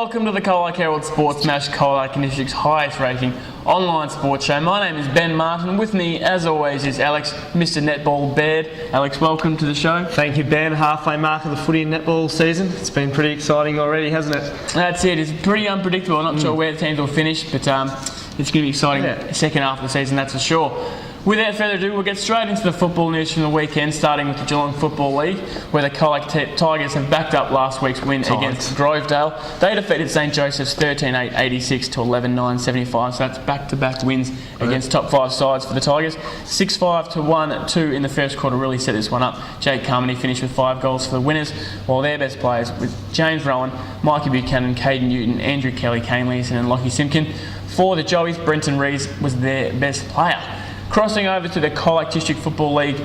welcome to the Colac Herald Sports Smash, Colac District's highest rating online sports show. My name is Ben Martin. With me, as always, is Alex, Mr. Netball Baird. Alex, welcome to the show. Thank you, Ben. Halfway mark of the footy and netball season. It's been pretty exciting already, hasn't it? That's it. It's pretty unpredictable. I'm not sure where the teams will finish, but it's going to be exciting second half of the season, that's for sure. Without further ado, we'll get straight into the football news from the weekend, starting with the Geelong Football League, where the Colac Tigers have backed up last week's win against Grovedale. They defeated St Joseph's 13-8, 86 to 11-9, 75, so that's back-to-back wins against top 5 sides for the Tigers. 6-5 to 1-2 in the first quarter really set this one up. Jake Carmody finished with 5 goals for the winners, while their best players with James Rowan, Mikey Buchanan, Caden Newton, Andrew Kelly, Kane Leeson and Lockie Simpkin. For the Joeys, Brenton Rees was their best player. Crossing over to the Colac District Football League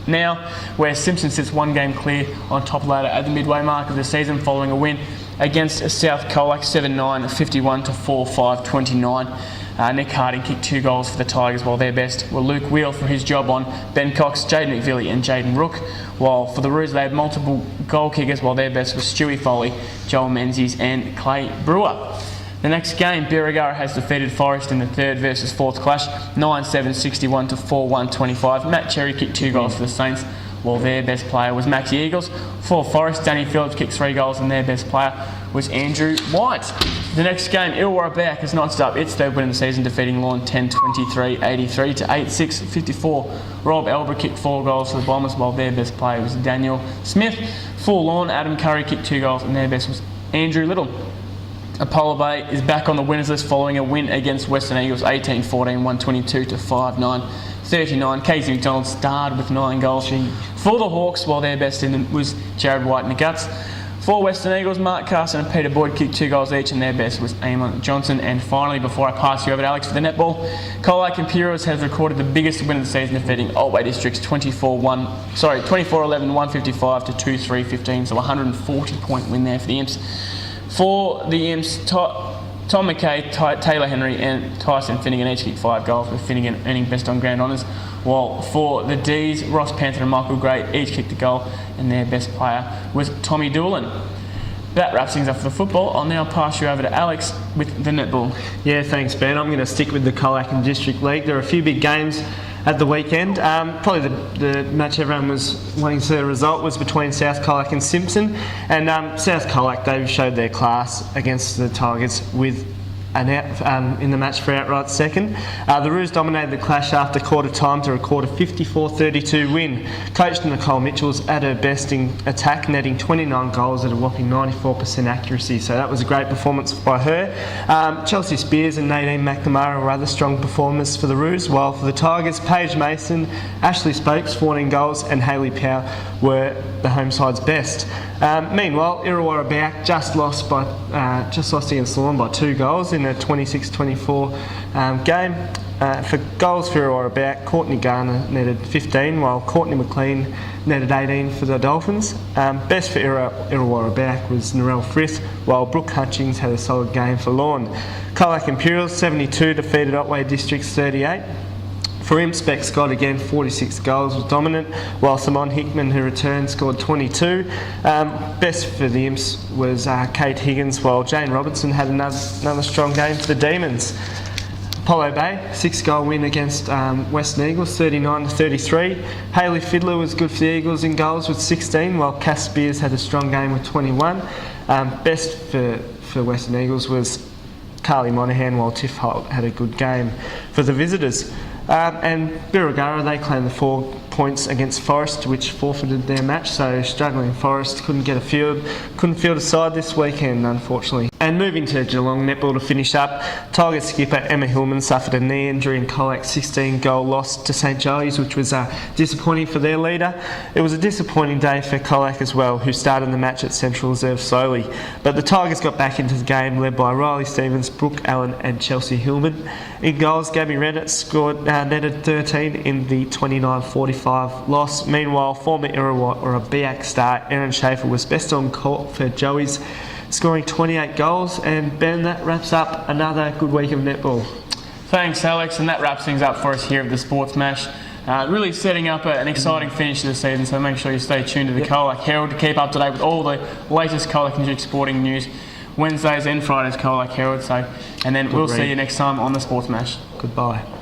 now, where Simpson sits one game clear on top ladder at the midway mark of the season following a win against South Colac 7-9, 51 to 4-5, 29. Nick Harding kicked 2 goals for the Tigers, while their best were Luke Wheel for his job on Ben Cox, Jaden McVilly and Jaden Rook. While for the Roos they had multiple goal kickers, while their best was Stewie Foley, Joel Menzies and Clay Brewer. The next game, Birregurra has defeated Forest in the third versus fourth clash, 9-7, 61 to 4-1, 25. Matt Cherry kicked 2 goals for the Saints, while their best player was Maxie Eagles. For Forest, Danny Phillips kicked 3 goals and their best player was Andrew White. The next game, Illawarra Back has notched up its third win of the season, defeating Lawn 10-23, 83 to 8-6, 54. Rob Elber kicked 4 goals for the Bombers, while their best player was Daniel Smith. For Lawn, Adam Curry kicked 2 goals and their best was Andrew Little. Apollo Bay is back on the winners list following a win against Western Eagles 18-14, 122 to 5-9, 39. Casey McDonald starred with 9 goals for the Hawks, while their best in them was Jared White in the guts. For Western Eagles, Mark Carson and Peter Boyd kicked 2 goals each, and their best was Eamon Johnson. And finally, before I pass you over to Alex for the netball, Colac Imperials has recorded the biggest win of the season, defeating Otway Districts 24-11, 155 to 2-3-15, so a 140-point win there for the Imps. For the Imps, Tom McKay, Taylor Henry and Tyson Finnegan each kicked 5 goals, with Finnegan earning best on ground honours, while for the Ds, Ross Panther and Michael Gray each kicked a goal and their best player was Tommy Doolan. That wraps things up for the football. I'll now pass you over to Alex with the netball. Yeah, thanks Ben. I'm going to stick with the Colac and District League. There are a few big games at the weekend. Probably the match everyone was wanting to see the result was between South Colac and Simpson. And South Colac, they showed their class against the Tigers with an out in the match for outright second. The Roos dominated the clash after quarter time to record a 54-32 win. Coach Nicole Mitchell was at her best in attack, netting 29 goals at a whopping 94% accuracy, so that was a great performance by her. Chelsea Spears and Nadine McNamara were other strong performers for the Roos, while for the Tigers, Paige Mason, Ashley Spokes, 14 goals, and Hayley Power were the home side's best. Meanwhile, Illawarra Back just lost against Lawn by 2 goals in a 26-24 game. For goals for Illawarra Back, Courtney Garner netted 15, while Courtney McLean netted 18 for the Dolphins. Best for Illawarra Back was Narelle Frith, while Brooke Hutchings had a solid game for Lawn. Colac Imperials 72 defeated Otway Districts 38. For Imps, Beck Scott again, 46 goals, was dominant, while Simone Hickman, who returned, scored 22. Best for the Imps was Kate Higgins, while Jane Robertson had another strong game for the Demons. Apollo Bay, 6-goal win against Western Eagles, 39-33. Hayley Fiddler was good for the Eagles in goals with 16, while Cass Spears had a strong game with 21. Best for Western Eagles was Carly Monahan, while Tiff Holt had a good game for the visitors. And Birregurra, they claimed the 4 points against Forest, which forfeited their match, so struggling Forest couldn't field a side this weekend, unfortunately. And moving to Geelong netball to finish up, Tigers skipper Emma Hillman suffered a knee injury in Colac's 16-goal loss to St Joey's, which was disappointing for their leader. It was a disappointing day for Colac as well, who started the match at Central Reserve slowly. But the Tigers got back into the game, led by Riley Stevens, Brooke Allen and Chelsea Hillman. In goals, Gabby Reddit netted 13 in the 29-45 loss. Meanwhile, former Illawarra Back star Erin Schaefer was best on court for Joey's, scoring 28 goals. And Ben, that wraps up another good week of netball. Thanks, Alex, and that wraps things up for us here at the Sports Mash. Really setting up an exciting finish to the season, so make sure you stay tuned to the Colac Herald to keep up to date with all the latest Colac and Duke sporting news. Wednesdays and Fridays Colac Herald. So, and then we'll see you next time on the Sports Mash. Goodbye.